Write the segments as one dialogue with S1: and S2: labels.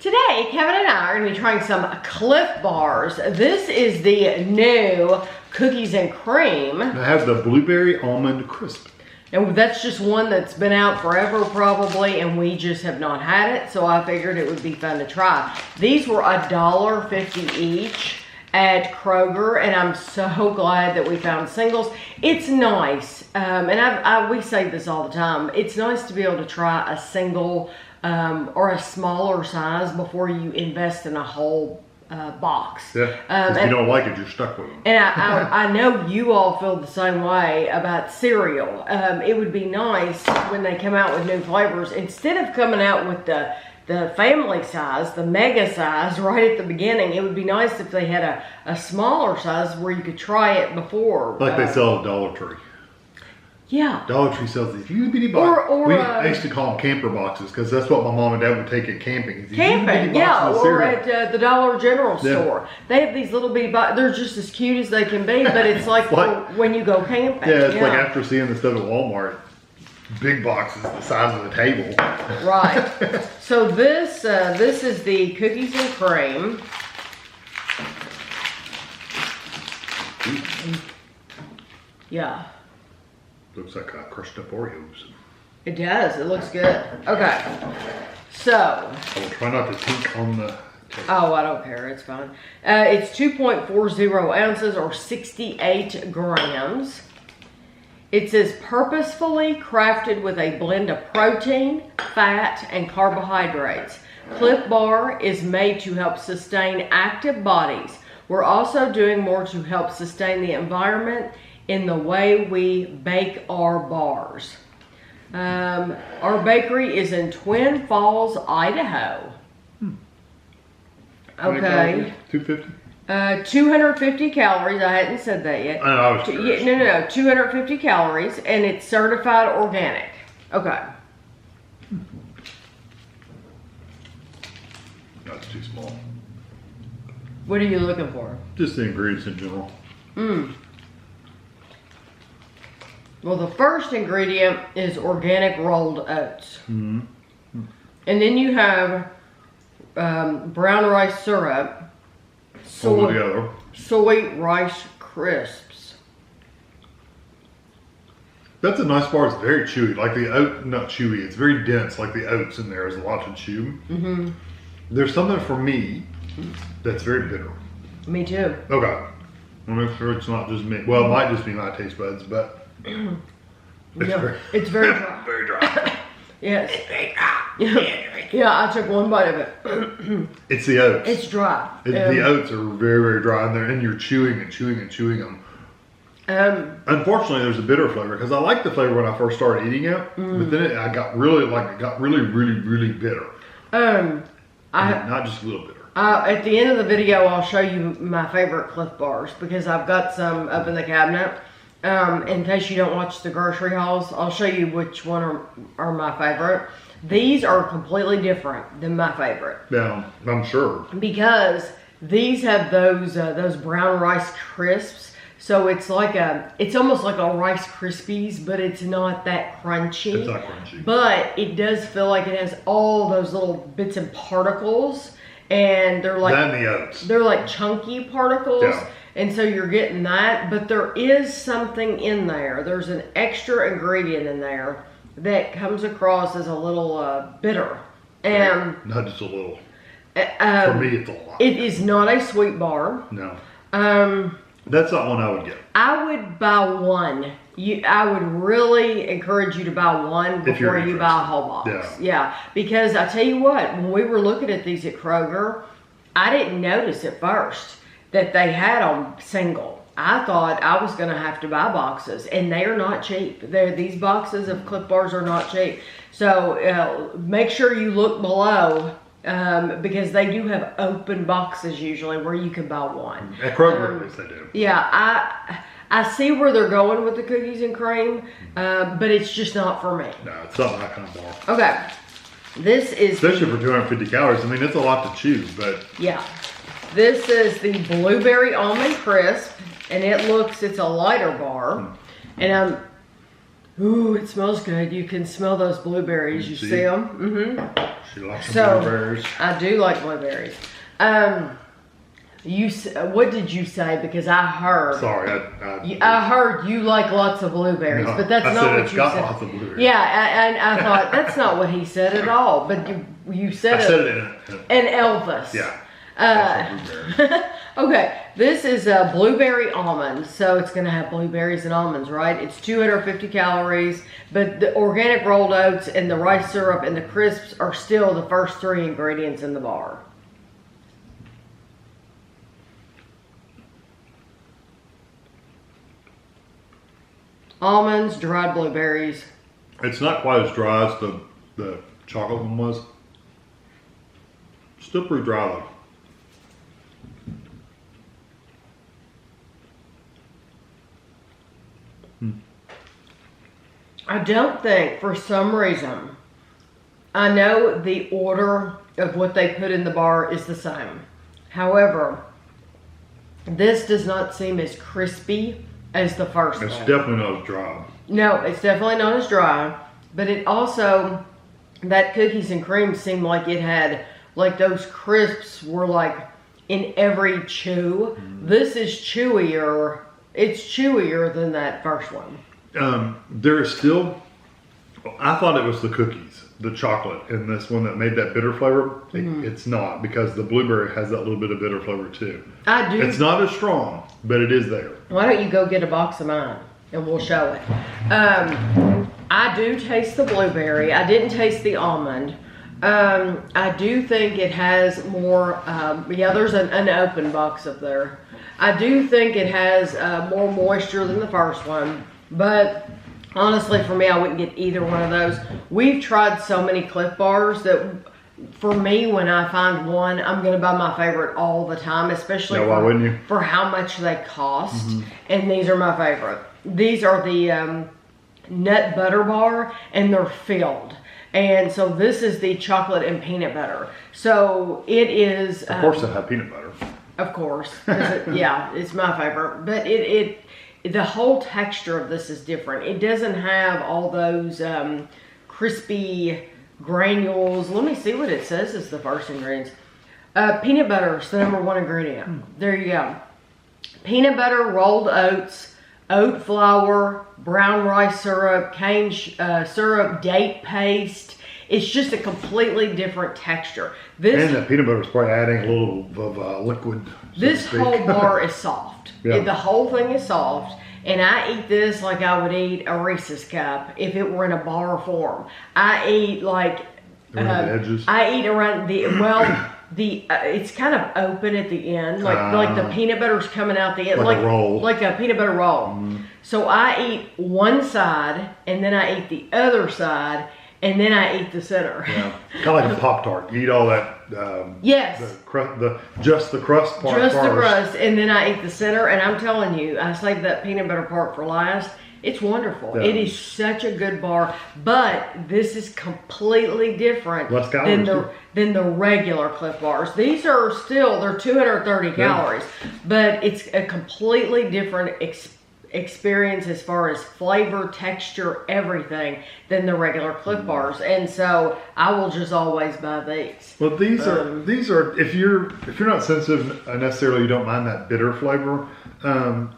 S1: Today, Kevin and I are going to be trying some Clif bars. This is the new cookies and cream.
S2: I have the blueberry almond crisp.
S1: And that's just one that's been out forever probably, and we just have not had it, so I figured it would be fun to try. These were $1.50 each at Kroger, and I'm so glad that we found singles. It's nice, and we say this all the time, it's nice to be able to try a single or a smaller size before you invest in a whole box.
S2: Yeah, if you don't like it, you're stuck with them.
S1: And I know you all feel the same way about cereal. It would be nice when they come out with new flavors, instead of coming out with the family size, the mega size right at the beginning, it would be nice if they had a smaller size where you could try it before.
S2: Like they sell at Dollar Tree.
S1: Yeah.
S2: Dollar Tree sells these itty bitty boxes. I used to call them camper boxes because that's what my mom and dad would take it camping.
S1: Camping, yeah, or at the Dollar General store. They have these little bitty boxes. They're just as cute as they can be, but it's like, when you go camping.
S2: Yeah, it's like after seeing the stuff at Walmart, big boxes the size of the table.
S1: Right. So this is the cookies and cream. Yeah.
S2: Looks like crushed up Oreos.
S1: It does. It looks good. Okay. So.
S2: I will try not to tink on the tape.
S1: Oh, I don't care. It's fine. It's 2.40 ounces or 68 grams. It says purposefully crafted with a blend of protein, fat, and carbohydrates. Clif Bar is made to help sustain active bodies. We're also doing more to help sustain the environment in the way we bake our bars. Our bakery is in Twin Falls, Idaho. Okay.
S2: 250?
S1: 250 calories. I hadn't said that yet.
S2: I was curious.
S1: No. 250 calories, and it's certified organic. Okay.
S2: That's too small.
S1: What are you looking for?
S2: Just the ingredients in general.
S1: Well, the first ingredient is organic rolled oats.
S2: Mm-hmm.
S1: And then you have brown rice syrup, soy rice crisps.
S2: That's a nice bar. It's very chewy. Like the oat, not chewy. It's very dense. Like the oats in there is a lot to chew. Mm-hmm. There's something for me that's very bitter.
S1: Me too.
S2: Okay. I'll make sure it's not just me. Well, it might just be my taste buds, but
S1: it's very dry.
S2: Very dry.
S1: Yes. Yeah, I took one bite of it.
S2: It's the oats.
S1: It's dry.
S2: The oats are very, very dry in there, and you're chewing and chewing and chewing them. Unfortunately, there's a bitter flavor because I liked the flavor when I first started eating it, but then it got really bitter. Not just a little bitter.
S1: At the end of the video, I'll show you my favorite Clif bars because I've got some up in the cabinet. In case you don't watch the grocery hauls, I'll show you which one are my favorite. These are completely different than my favorite.
S2: Yeah, I'm sure.
S1: Because these have those brown rice crisps. So it's almost like a Rice Krispies, but it's not that crunchy.
S2: It's not crunchy.
S1: But it does feel like it has all those little bits and particles. And they're like
S2: the oats.
S1: They're like chunky particles. Yeah. And so you're getting that, but there is something in there. There's an extra ingredient in there that comes across as a little bitter. And
S2: not just a little. For me, it's a lot.
S1: It is not a sweet bar.
S2: No. That's not one I would get.
S1: I would buy one. I would really encourage you to buy one before you buy a whole box. Yeah. Because I tell you what, when we were looking at these at Kroger, I didn't notice at first that they had them single. I thought I was going to have to buy boxes, and they are not cheap. These boxes of Clif bars are not cheap. So make sure you look below because they do have open boxes usually where you can buy one.
S2: At Kroger, at least they do.
S1: Yeah, I see where they're going with the cookies and cream, but it's just not for me.
S2: No, it's not my kind of bar.
S1: Okay, this is
S2: especially for 250 calories. I mean, it's a lot to chew, but
S1: yeah. This is the blueberry almond crisp, and it's a lighter bar, and Ooh, it smells good. You can smell those blueberries. You see them? Mm-hmm.
S2: She likes some blueberries.
S1: I do like blueberries. What did you say? Because I heard.
S2: Sorry,
S1: I heard you like lots of blueberries, but that's not what you said.
S2: Lots of blueberries.
S1: Yeah, and I thought that's not what he said at all. But you said
S2: I said it in
S1: Elvis.
S2: Yeah.
S1: Okay, this is a blueberry almond, so it's going to have blueberries and almonds, right? It's 250 calories, but the organic rolled oats and the rice syrup and the crisps are still the first 3 ingredients in the bar. Almonds, dried blueberries.
S2: It's not quite as dry as the chocolate one was. Still pretty dry though.
S1: I don't think, for some reason, I know the order of what they put in the bar is the same. However, this does not seem as crispy as the first one.
S2: It's definitely not as dry.
S1: No, it's definitely not as dry, but it also, that cookies and cream seemed like it had, like those crisps were like in every chew. This is chewier, it's chewier than that first one.
S2: There is still, I thought it was the cookies, the chocolate in this one that made that bitter flavor. It's not, because the blueberry has that little bit of bitter flavor too.
S1: I do.
S2: It's not as strong, but it is there.
S1: Why don't you go get a box of mine and we'll show it. I do taste the blueberry. I didn't taste the almond. I do think it has more, yeah, there's an open box up there. I do think it has more moisture than the first one, but honestly for me, I wouldn't get either one of those. We've tried so many Clif bars that for me, when I find one, I'm going to buy my favorite all the time, especially for how much they cost. And these are my favorite. These are the nut butter bar, and they're filled. And so this is the chocolate and peanut butter. So it is.
S2: Of course, they have peanut butter.
S1: Of course, yeah, it's my favorite. But the whole texture of this is different. It doesn't have all those crispy granules. Let me see what it says is the first ingredient. Peanut butter is the #1 ingredient. There you go. Peanut butter, rolled oats, oat flour, brown rice syrup, cane syrup, date paste. It's just a completely different texture.
S2: And the peanut butter is probably adding a little of liquid.
S1: This whole bar is soft.
S2: Yeah.
S1: The whole thing is soft. And I eat this like I would eat a Reese's cup if it were in a bar form. I eat like
S2: around the edges.
S1: I eat around it's kind of open at the end, like the peanut butter's coming out the end,
S2: like a roll,
S1: like a peanut butter roll. So I eat one side, and then I eat the other side, and then I eat the center.
S2: Yeah, kind of like a Pop-Tart. You eat all that.
S1: Yes.
S2: Just the crust part.
S1: Just the crust, and then I eat the center. And I'm telling you, I saved that peanut butter part for last. It's wonderful. Yeah. It is such a good bar, but this is completely different than the regular Clif bars. These are still, they're 230 calories, but it's a completely different experience as far as flavor, texture, everything than the regular Clif bars. And so I will just always buy these.
S2: Well, these are if you're not sensitive necessarily, you don't mind that bitter flavor.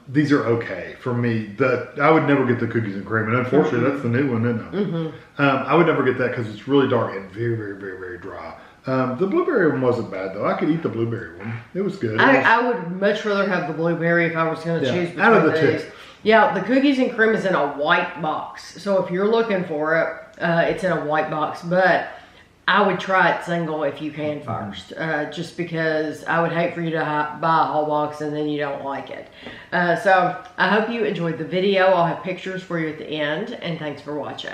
S2: These are okay for me. I would never get the cookies and cream, and unfortunately that's the new one, isn't it? I would never get that because it's really dark and very, very, very, very dry. The blueberry one wasn't bad though. I could eat the blueberry one. It was good.
S1: I would much rather have the blueberry if I was going to choose between
S2: out of the
S1: these.
S2: two.
S1: Yeah, the cookies and cream is in a white box. So if you're looking for it, it's in a white box. But I would try it single if you can first. Just because I would hate for you to buy a whole box and then you don't like it. So I hope you enjoyed the video. I'll have pictures for you at the end. And thanks for watching.